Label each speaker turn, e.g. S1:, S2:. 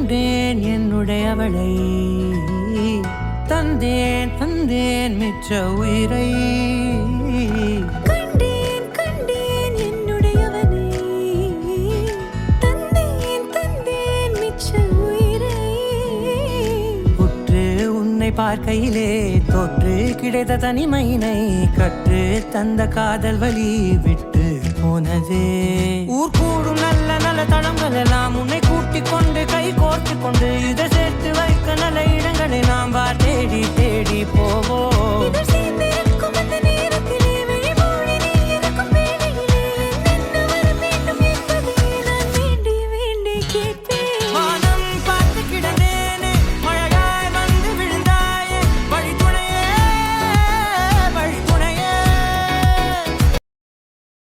S1: கண்டேன் என்னுடையவளை தந்தேன் தந்தேன் மிச்ச உயிரை
S2: கண்டேன் கண்டேன் என்னுடையவனை தந்தேன் தந்தேன் மிச்ச உயிரை
S1: உற்று உன்னை பார்க்கையிலே தொற்று கிடைத்த தனிமையினை கற்று தந்த காதல் வழி விட்டு போனதே ஊர் கூடும் நல்ல நல்ல தளங்கள் எல்லாம் உன்னை கூட்டிக் கொண்டு கை கோர்த்து கொண்டு இதை சேர்த்து வைக்க நல்ல இடங்களை நாம் தேடி தேடி போவோம்.
S2: இதழ் சேர்ந்து